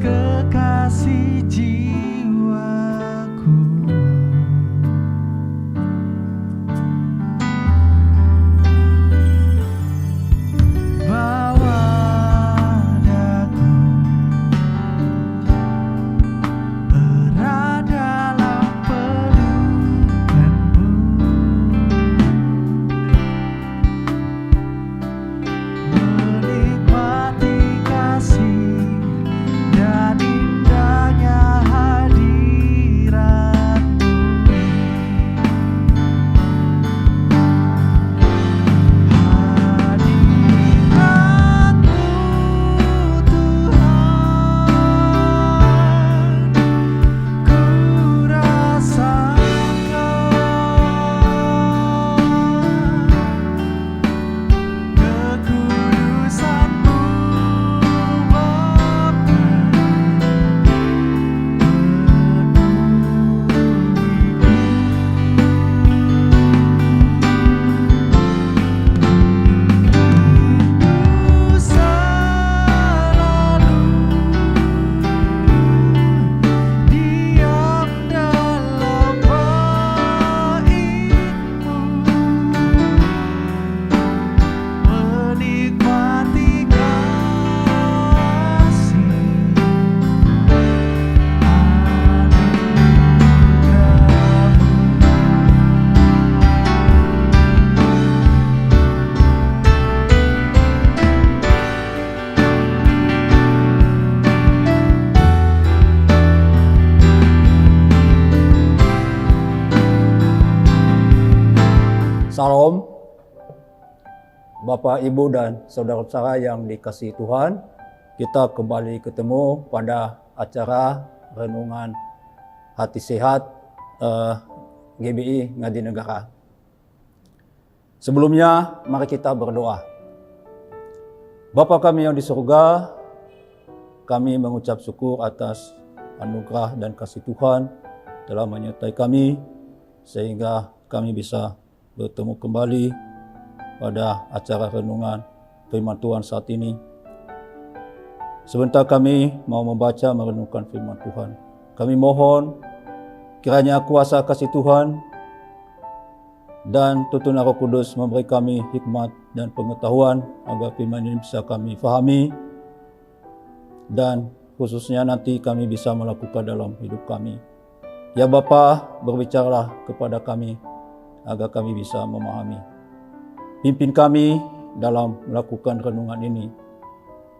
kekasih jiwaku. Bawa daku erat dalam pelukanmu, menikmati kasih dan indahnya hadirat-Mu. Hadirat-Mu Tuhan, ku rasakan kekudusan-Mu Ku selalu diam dalam bait-Mu, menikmati kasih Salam, Bapak, Ibu, dan saudara-saudara yang dikasihi Tuhan. Kita kembali ketemu pada acara Renungan Hati Sehat GBI Ngadi Negara. Sebelumnya, mari kita berdoa. Bapa kami yang di surga, kami mengucap syukur atas anugerah dan kasih Tuhan telah menyertai kami, sehingga kami bisa bertemu kembali pada acara renungan firman Tuhan saat ini. Sebentar kami mau membaca merenungkan firman Tuhan. Kami mohon kiranya kuasa kasih Tuhan dan tuntunan Roh Kudus memberi kami hikmat dan pengetahuan agar firman ini bisa kami fahami, dan khususnya nanti kami bisa melakukan dalam hidup kami. Ya Bapa, berbicaralah kepada kami agar kami bisa memahami. Pimpin kami dalam melakukan renungan ini,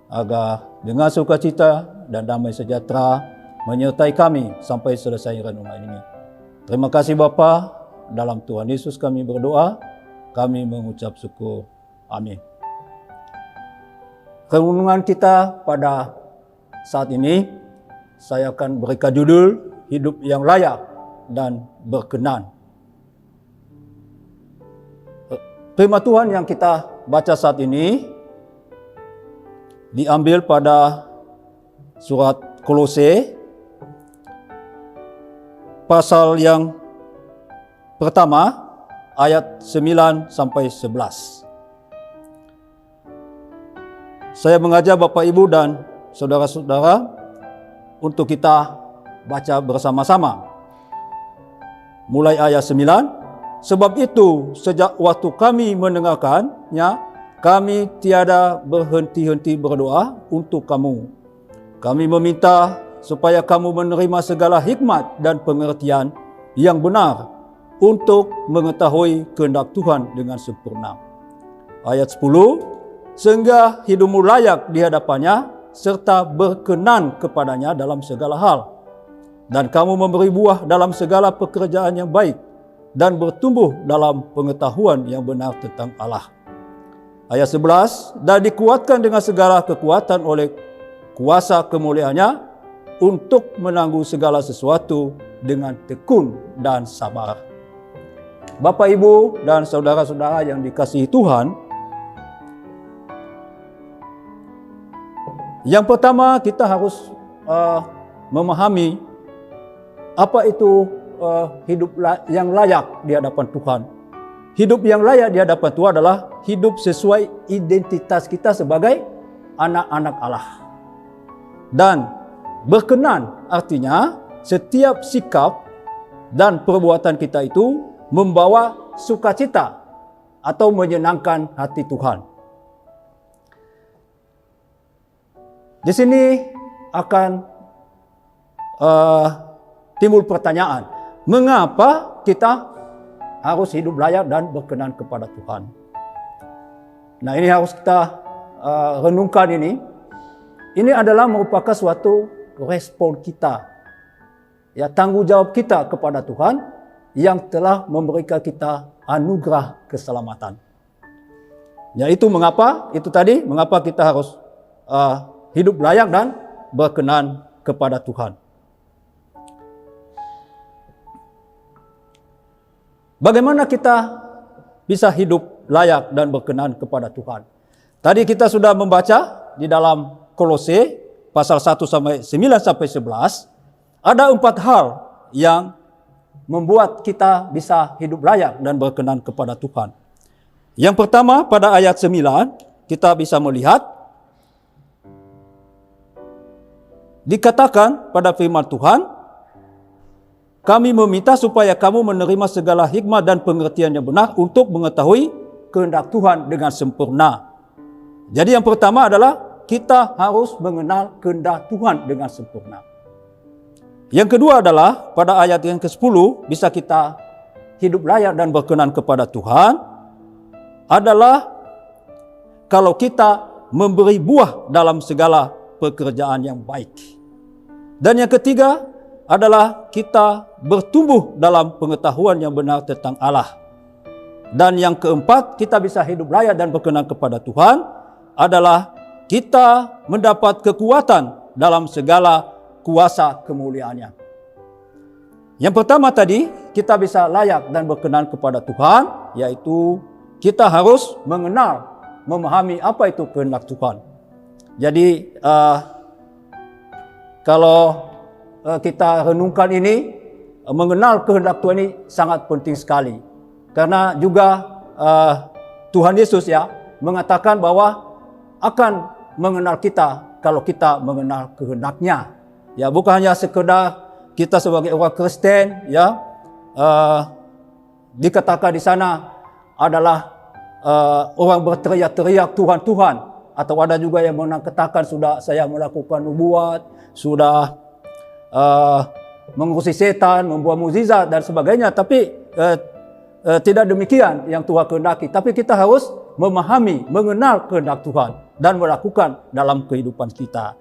agar dengan sukacita dan damai sejahtera menyertai kami sampai selesai renungan ini. Terima kasih Bapa, dalam Tuhan Yesus kami berdoa, kami mengucap syukur. Amin. Renungan kita pada saat ini, saya akan berikan judul Hidup yang Layak dan Berkenan. Firman Tuhan yang kita baca saat ini diambil pada surat Kolose pasal yang pertama ayat 9 sampai 11. Saya mengajak Bapak, Ibu, dan saudara-saudara untuk kita baca bersama-sama. Mulai ayat 9. Sebab itu, sejak waktu kami mendengarkannya, kami tiada berhenti-henti berdoa untuk kamu. Kami meminta supaya kamu menerima segala hikmat dan pengertian yang benar untuk mengetahui kehendak Tuhan dengan sempurna. Ayat 10, sehingga hidupmu layak di hadapannya serta berkenan kepadanya dalam segala hal, dan kamu memberi buah dalam segala pekerjaan yang baik, dan bertumbuh dalam pengetahuan yang benar tentang Allah. Ayat 11, dan dikuatkan dengan segala kekuatan oleh kuasa kemuliaannya untuk menanggung segala sesuatu dengan tekun dan sabar. Bapak, Ibu, dan saudara-saudara yang dikasihi Tuhan, yang pertama kita harus memahami apa itu hidup yang layak di hadapan Tuhan. Hidup yang layak di hadapan Tuhan adalah hidup sesuai identitas kita sebagai anak-anak Allah. Dan berkenan artinya setiap sikap dan perbuatan kita itu membawa sukacita atau menyenangkan hati Tuhan. Di sini akan timbul pertanyaan, mengapa kita harus hidup layak dan berkenan kepada Tuhan? Nah, ini harus kita renungkan ini. Ini adalah merupakan suatu respon kita, ya, tanggung jawab kita kepada Tuhan yang telah memberikan kita anugerah keselamatan. Yaitu mengapa, itu tadi, mengapa kita harus hidup layak dan berkenan kepada Tuhan. Bagaimana kita bisa hidup layak dan berkenan kepada Tuhan? Tadi kita sudah membaca di dalam Kolose pasal 1 sampai 9 sampai 11, ada 4 hal yang membuat kita bisa hidup layak dan berkenan kepada Tuhan. Yang pertama, pada ayat 9 kita bisa melihat dikatakan pada firman Tuhan, kami meminta supaya kamu menerima segala hikmat dan pengertian yang benar untuk mengetahui kehendak Tuhan dengan sempurna. Jadi yang pertama adalah kita harus mengenal kehendak Tuhan dengan sempurna. Yang kedua adalah pada ayat yang ke-10 bisa kita hidup layak dan berkenan kepada Tuhan adalah kalau kita memberi buah dalam segala pekerjaan yang baik. Dan yang ketiga adalah kita bertumbuh dalam pengetahuan yang benar tentang Allah. Dan yang keempat, kita bisa hidup layak dan berkenan kepada Tuhan adalah kita mendapat kekuatan dalam segala kuasa kemuliaannya. Yang pertama tadi, kita bisa layak dan berkenan kepada Tuhan, yaitu kita harus mengenal, memahami apa itu kehendak Tuhan. Jadi, kalau kita renungkan ini, mengenal kehendak Tuhan ini sangat penting sekali. Karena juga Tuhan Yesus ya mengatakan bahwa akan mengenal kita kalau kita mengenal kehendak-Nya. Ya, bukan hanya sekedar kita sebagai orang Kristen ya dikatakan di sana adalah orang berteriak-teriak Tuhan Tuhan, atau ada juga yang mengatakan sudah saya melakukan nubuat, sudah mengurusi setan, membuat mukjizat dan sebagainya, tapi tidak demikian yang Tuhan kehendaki. Tapi kita harus memahami, mengenal kehendak Tuhan dan melakukan dalam kehidupan kita,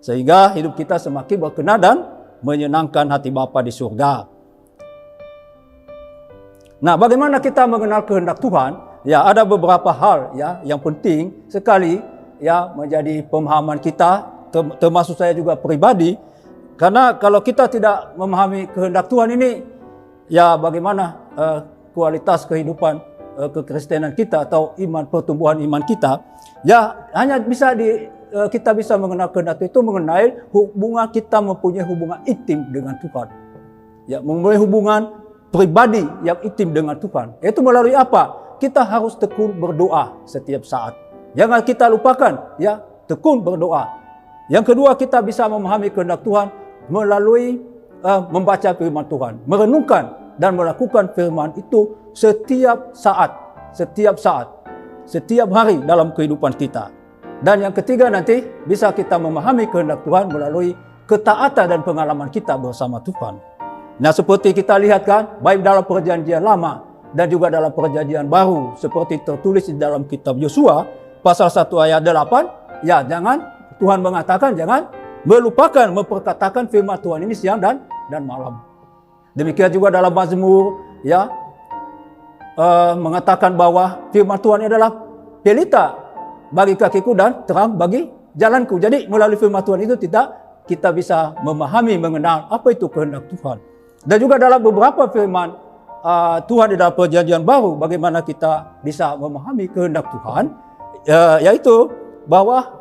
sehingga hidup kita semakin berkenan dan menyenangkan hati Bapa di surga. Nah, bagaimana kita mengenal kehendak Tuhan? Ya, ada beberapa hal ya yang penting sekali ya menjadi pemahaman kita, termasuk saya juga pribadi. Karena kalau kita tidak memahami kehendak Tuhan ini, ya bagaimana kualitas kehidupan kekristenan kita atau iman, pertumbuhan iman kita, ya hanya bisa kita bisa mengenal kehendak itu mengenai hubungan kita, mempunyai hubungan intim dengan Tuhan. Ya, mempunyai hubungan pribadi yang intim dengan Tuhan. Itu melalui apa? Kita harus tekun berdoa setiap saat. Jangan kita lupakan, ya, tekun berdoa. Yang kedua, kita bisa memahami kehendak Tuhan melalui membaca firman Tuhan, merenungkan dan melakukan firman itu setiap saat, setiap hari dalam kehidupan kita. Dan yang ketiga nanti bisa kita memahami kehendak Tuhan melalui ketaatan dan pengalaman kita bersama Tuhan. Nah, seperti kita lihat kan, baik dalam perjanjian lama dan juga dalam perjanjian baru, seperti tertulis di dalam kitab Yosua pasal 1 ayat 8, ya Tuhan mengatakan jangan melupakan memperkatakan firman Tuhan ini siang dan malam. Demikian juga dalam Mazmur ya mengatakan bahwa firman Tuhan adalah pelita bagi kakiku dan terang bagi jalanku. Jadi melalui firman Tuhan itu kita bisa memahami, mengenal apa itu kehendak Tuhan. Dan juga dalam beberapa firman Tuhan di dalam perjanjian baru, bagaimana kita bisa memahami kehendak Tuhan, yaitu bahwa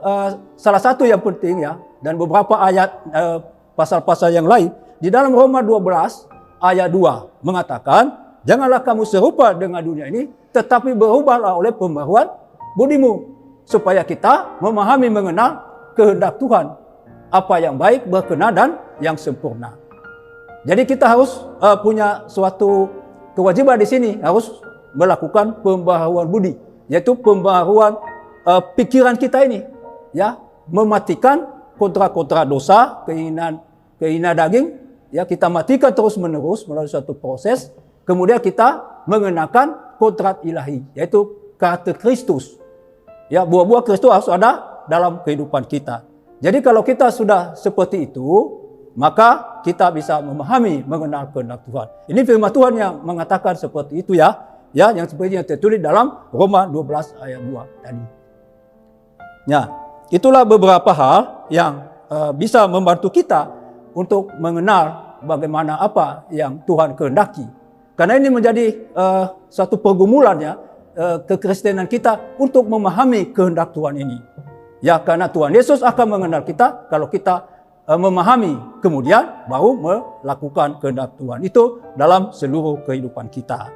salah satu yang penting ya, dan beberapa ayat pasal-pasal yang lain di dalam Roma 12 ayat 2 mengatakan, janganlah kamu serupa dengan dunia ini, tetapi berubahlah oleh pembaruan budimu, supaya kita memahami, mengenal kehendak Tuhan. apa yang baik, berkenan dan yang sempurna. Jadi kita harus punya suatu kewajiban di sini, harus melakukan pembaharuan budi, yaitu pembaharuan pikiran kita ini, ya, mematikan kontra-kontra dosa, keinginan daging, ya, kita matikan terus-menerus melalui suatu proses, kemudian kita mengenakan kodrat ilahi, yaitu karakter Kristus. Ya, buah-buah Kristus harus ada dalam kehidupan kita. Jadi kalau kita sudah seperti itu, maka kita bisa memahami, mengenal kehendak Tuhan. Ini firman Tuhan yang mengatakan seperti itu, ya, yang seperti yang tertulis dalam Roma 12 ayat 2 tadi. Ya, itulah beberapa hal yang bisa membantu kita untuk mengenal bagaimana apa yang Tuhan kehendaki. Karena ini menjadi satu pergumulan, ya, kekristenan kita untuk memahami kehendak Tuhan ini. Ya, karena Tuhan Yesus akan mengenal kita kalau kita memahami, kemudian baru melakukan kehendak Tuhan itu dalam seluruh kehidupan kita.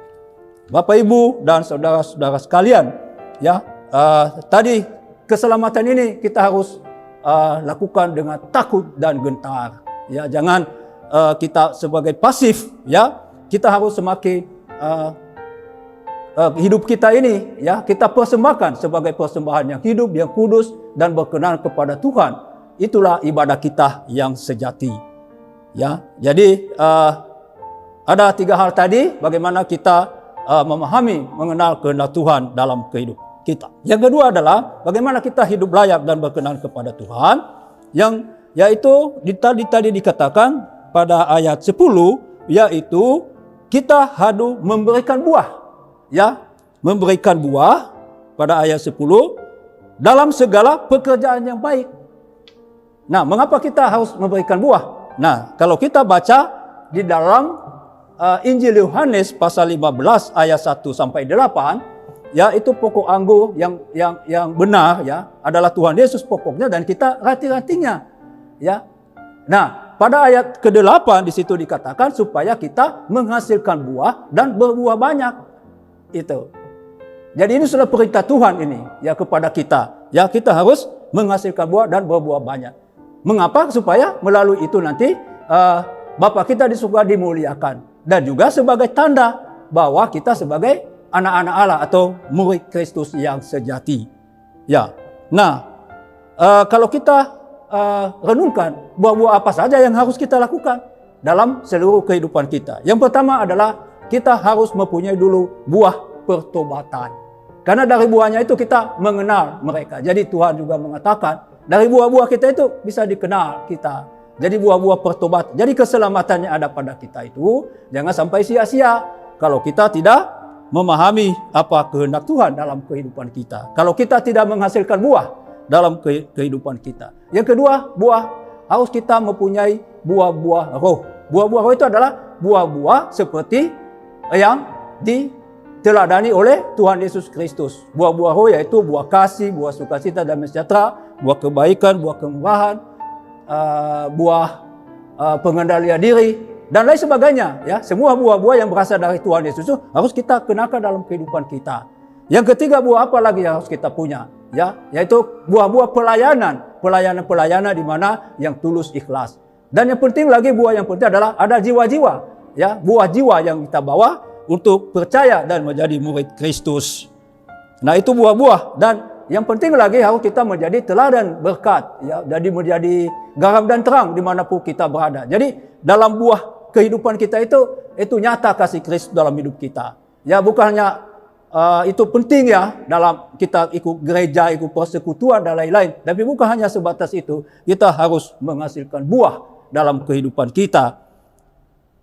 Bapak, Ibu, dan saudara-saudara sekalian, ya, tadi keselamatan ini kita harus lakukan dengan takut dan gentar. Ya, jangan kita sebagai pasif, ya. Kita harus semakin hidup kita ini, ya, kita persembahkan sebagai persembahan yang hidup, yang kudus dan berkenan kepada Tuhan. Itulah ibadah kita yang sejati. Ya, jadi ada 3 hal tadi bagaimana kita memahami, mengenal kehendak Tuhan dalam kehidupan kita. Yang kedua adalah bagaimana kita hidup layak dan berkenan kepada Tuhan, yang yaitu tadi dikatakan pada ayat 10, yaitu kita harus memberikan buah, ya, memberikan buah pada ayat 10 dalam segala pekerjaan yang baik. Nah, mengapa kita harus memberikan buah? Nah, kalau kita baca di dalam Injil Yohanes pasal 15 ayat 1 sampai 8, ya, itu pokok anggur yang benar, ya, adalah Tuhan Yesus pokoknya dan kita ranting-rantingnya, ya. Nah, pada ayat ke-8 di situ dikatakan supaya kita menghasilkan buah dan berbuah banyak. Itu. Jadi ini sudah perintah Tuhan ini, ya, kepada kita. Ya, kita harus menghasilkan buah dan berbuah banyak. Mengapa? Supaya melalui itu nanti Bapa kita di surga dimuliakan. Dan juga sebagai tanda bahwa kita sebagai anak-anak Allah atau murid Kristus yang sejati. Ya. Nah, kalau kita renungkan buah-buah apa saja yang harus kita lakukan dalam seluruh kehidupan kita. Yang pertama adalah kita harus mempunyai dulu buah pertobatan. Karena dari buahnya itu kita mengenal mereka. Jadi Tuhan juga mengatakan dari buah-buah kita itu bisa dikenal kita. Jadi buah-buah pertobatan. Jadi keselamatan yang ada pada kita itu jangan sampai sia-sia kalau kita tidak memahami apa kehendak Tuhan dalam kehidupan kita. Kalau kita tidak menghasilkan buah dalam kehidupan kita. Yang kedua, buah harus kita mempunyai buah-buah roh. Buah-buah roh itu adalah buah-buah seperti yang diteladani oleh Tuhan Yesus Kristus. Buah-buah roh yaitu buah kasih, buah sukacita dan sejahtera, buah kebaikan, buah kemurahan, buah pengendalian diri dan lain sebagainya, ya. Semua buah-buah yang berasal dari Tuhan Yesus itu harus kita kenakan dalam kehidupan kita. Yang ketiga, buah apa lagi yang harus kita punya? Ya, yaitu buah-buah pelayanan di mana yang tulus ikhlas. Dan yang penting lagi, buah yang penting adalah ada jiwa-jiwa, ya, buah jiwa yang kita bawa untuk percaya dan menjadi murid Kristus. Nah, itu buah-buah. Dan yang penting lagi harus kita menjadi teladan berkat, ya, jadi menjadi garam dan terang dimanapun kita berada. Jadi dalam buah kehidupan kita itu nyata kasih Kristus dalam hidup kita. Ya, bukannya itu penting, ya, dalam kita ikut gereja, ikut persekutuan dan lain-lain. Tapi bukan hanya sebatas itu, kita harus menghasilkan buah dalam kehidupan kita.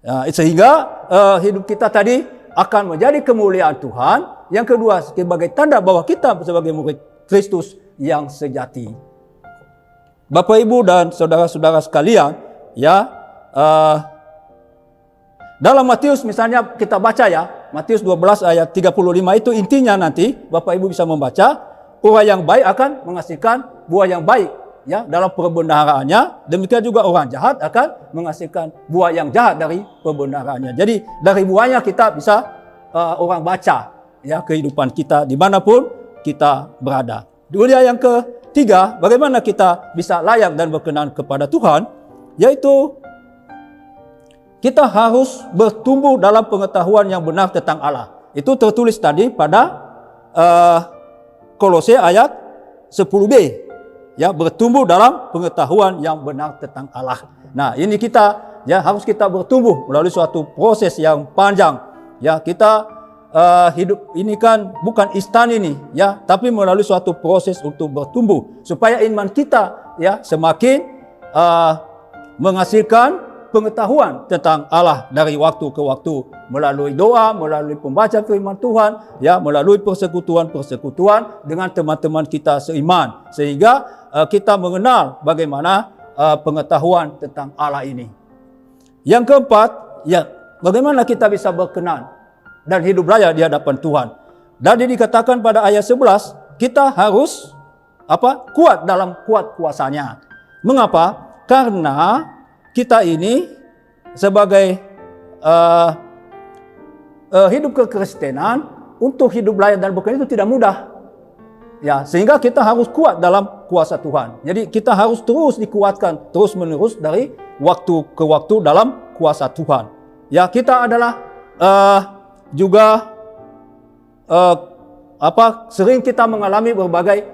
Ya, sehingga hidup kita tadi akan menjadi kemuliaan Tuhan. Yang kedua, sebagai tanda bahwa kita sebagai murid Kristus yang sejati. Bapak, Ibu, dan saudara-saudara sekalian, ya, dalam Matius misalnya kita baca, ya, Matius 12 ayat 35 itu intinya nanti Bapak Ibu bisa membaca, orang yang baik akan menghasilkan buah yang baik, ya, dalam perbendaharanya. Demikian juga orang jahat akan menghasilkan buah yang jahat dari perbendaharanya. Jadi dari buahnya kita bisa orang baca, ya, kehidupan kita dimanapun kita berada. Kemudian yang ketiga, bagaimana kita bisa layak dan berkenan kepada Tuhan, yaitu kita harus bertumbuh dalam pengetahuan yang benar tentang Allah. Itu tertulis tadi pada Kolose ayat 10b. Ya, bertumbuh dalam pengetahuan yang benar tentang Allah. Nah, ini kita harus kita bertumbuh melalui suatu proses yang panjang. Ya, kita hidup ini kan bukan instan ini, ya, tapi melalui suatu proses untuk bertumbuh supaya iman kita semakin menghasilkan pengetahuan tentang Allah dari waktu ke waktu melalui doa, melalui pembaca firman Tuhan, melalui persekutuan dengan teman-teman kita seiman, sehingga kita mengenal bagaimana pengetahuan tentang Allah ini. Yang keempat, bagaimana kita bisa berkenan dan hidup layak di hadapan Tuhan. Dan dikatakan pada ayat 11, kita harus kuat dalam kuat kuasanya. Mengapa? Karena kita ini sebagai hidup kekristenan, untuk hidup layak dan berkenan itu tidak mudah. Ya, sehingga kita harus kuat dalam kuasa Tuhan. Jadi kita harus terus dikuatkan terus menerus dari waktu ke waktu dalam kuasa Tuhan. Ya, kita adalah juga sering kita mengalami berbagai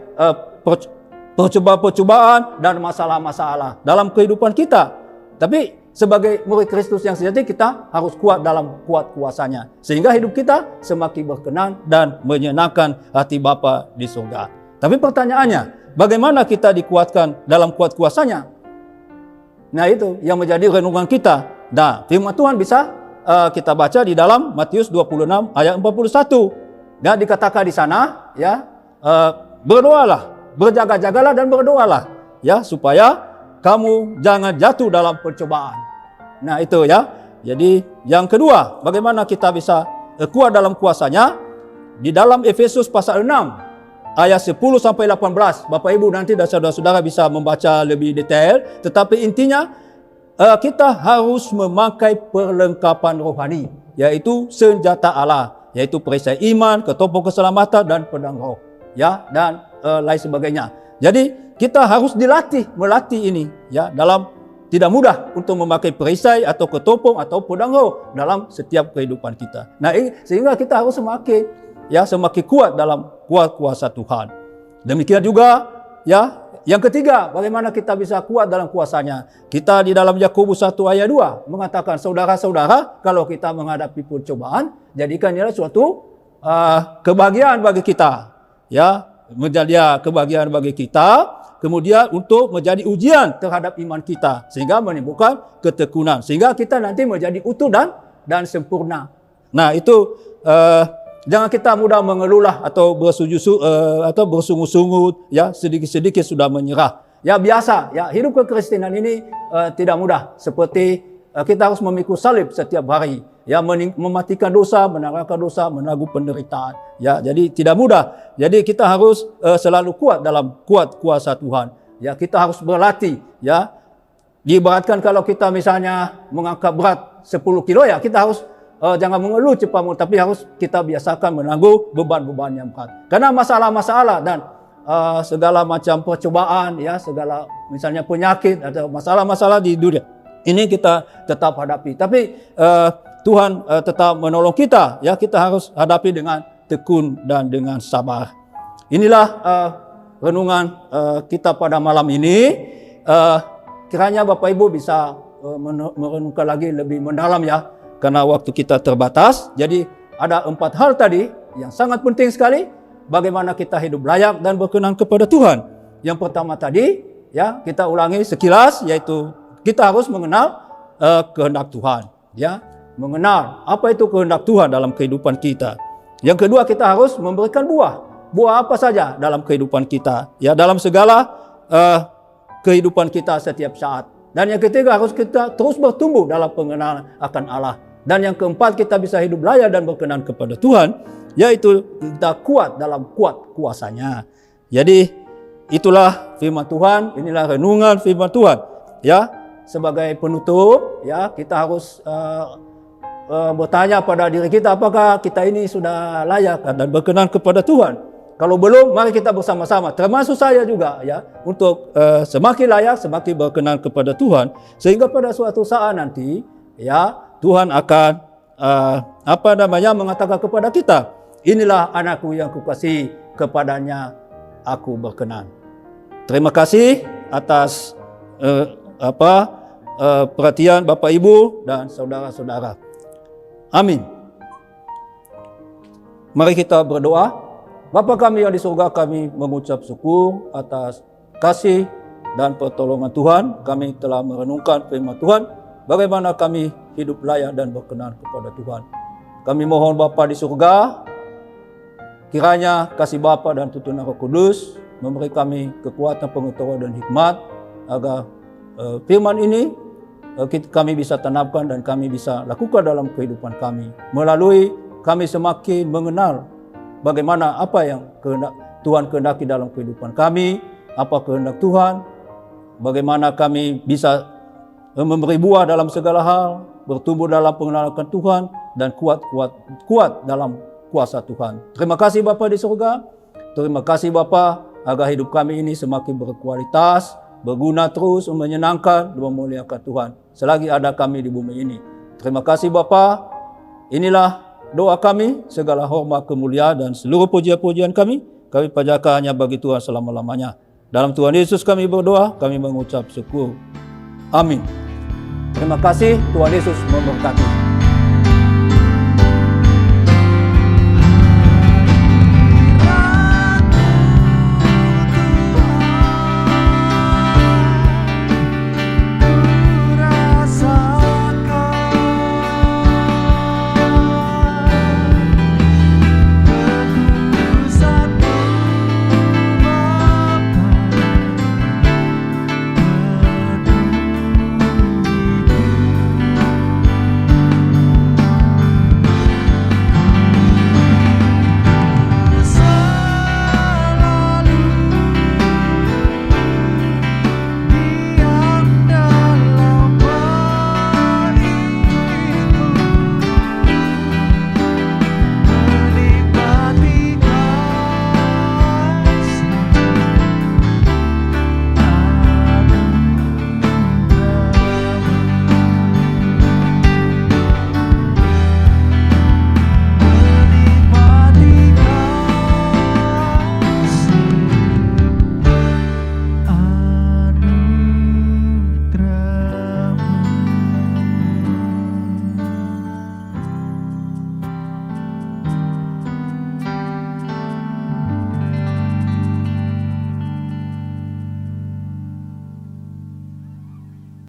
percobaan dan masalah-masalah dalam kehidupan kita. Tapi sebagai murid Kristus yang sejati, kita harus kuat dalam kuat kuasanya, sehingga hidup kita semakin berkenan dan menyenangkan hati Bapa di surga. Tapi pertanyaannya, bagaimana kita dikuatkan dalam kuat kuasanya? Nah, itu yang menjadi renungan kita. Nah, firman Tuhan bisa kita baca di dalam Matius 26 ayat 41. Dan dikatakan di sana, berdoalah, berjaga-jagalah dan berdoalah, supaya kamu jangan jatuh dalam pencobaan. Nah, itu Jadi yang kedua, bagaimana kita bisa kuat dalam kuasanya? Di dalam Efesus pasal 6 ayat 10 sampai 18. Bapak Ibu nanti dan saudara-saudara bisa membaca lebih detail, tetapi intinya kita harus memakai perlengkapan rohani, yaitu senjata Allah, yaitu perisai iman, ketopong keselamatan dan pedang roh, dan lain sebagainya. Jadi kita harus melatih ini, dalam tidak mudah untuk memakai perisai atau ketopong atau pedang roh dalam setiap kehidupan kita. Nah, sehingga kita harus semakin kuat dalam kuat kuasa Tuhan. Demikian juga, yang ketiga, bagaimana kita bisa kuat dalam kuasanya? Kita di dalam Yakobus 1 ayat 2 mengatakan, saudara-saudara, kalau kita menghadapi pencobaan, jadikannya suatu kebahagiaan bagi kita, menjadi kebahagiaan bagi kita, kemudian untuk menjadi ujian terhadap iman kita, sehingga menimbulkan ketekunan, sehingga kita nanti menjadi utuh dan sempurna. Nah, itu jangan kita mudah mengeluh atau bersungut-sungut, sedikit-sedikit sudah menyerah. Biasa, hidup kekristenan ini tidak mudah. Seperti kita harus memikul salib setiap hari, mematikan dosa, menanggalkan dosa, menanggung penderitaan. Jadi tidak mudah. Jadi kita harus selalu kuat dalam kuat kuasa Tuhan. Kita harus berlatih. Diibaratkan kalau kita misalnya mengangkat berat 10 kilo, kita harus jangan mengeluh cepat, tapi harus kita biasakan menanggung beban-beban yang berat. Karena masalah-masalah dan segala macam percobaan, segala misalnya penyakit atau masalah-masalah di dunia ini kita tetap hadapi. Tapi Tuhan tetap menolong kita. Kita harus hadapi dengan tekun dan dengan sabar. Inilah renungan kita pada malam ini. Kiranya Bapak Ibu bisa merenungkan lagi lebih mendalam, karena waktu kita terbatas. Jadi ada 4 hal tadi yang sangat penting sekali, bagaimana kita hidup layak dan berkenan kepada Tuhan. Yang pertama tadi, kita ulangi sekilas, yaitu kita harus mengenal kehendak Tuhan, mengenal apa itu kehendak Tuhan dalam kehidupan kita. Yang kedua, kita harus memberikan buah apa saja dalam kehidupan kita, dalam segala kehidupan kita setiap saat. Dan yang ketiga, harus kita terus bertumbuh dalam pengenalan akan Allah. Dan yang keempat, kita bisa hidup layak dan berkenan kepada Tuhan, yaitu kita kuat dalam kuat kuasanya. Jadi itulah firman Tuhan, inilah renungan firman Tuhan. Sebagai penutup, kita harus bertanya pada diri kita, apakah kita ini sudah layak dan berkenan kepada Tuhan. Kalau belum, mari kita bersama-sama, termasuk saya juga ya, untuk semakin layak, semakin berkenan kepada Tuhan, sehingga pada suatu saat nanti ya Tuhan akan mengatakan kepada kita, inilah anakku yang kukasihi, kepadanya aku berkenan. Terima kasih atas perhatian Bapak Ibu dan saudara-saudara. Amin. Mari kita berdoa. Bapa kami yang di surga, kami mengucap syukur atas kasih dan pertolongan Tuhan. Kami telah merenungkan firman Tuhan, bagaimana kami hidup layak dan berkenan kepada Tuhan. Kami mohon Bapa di surga, kiranya kasih Bapa dan tuntunan Roh Kudus memberi kami kekuatan, pengetahuan dan hikmat, agar firman ini kami bisa tanamkan dan kami bisa lakukan dalam kehidupan kami. Melalui kami semakin mengenal bagaimana apa yang Tuhan kehendaki dalam kehidupan kami, apa kehendak Tuhan, bagaimana kami bisa memberi buah dalam segala hal, bertumbuh dalam pengenalan Tuhan, dan kuat dalam kuasa Tuhan. Terima kasih Bapa di surga, terima kasih Bapa agar hidup kami ini semakin berkualitas, berguna terus, menyenangkan dan memuliakan Tuhan selagi ada kami di bumi ini. Terima kasih Bapa. Inilah doa kami, segala hormat, kemuliaan dan seluruh pujian-pujian kami panjatkan hanya bagi Tuhan selama-lamanya. Dalam Tuhan Yesus kami berdoa, kami mengucap syukur. Amin. Terima kasih, Tuhan Yesus memberkati.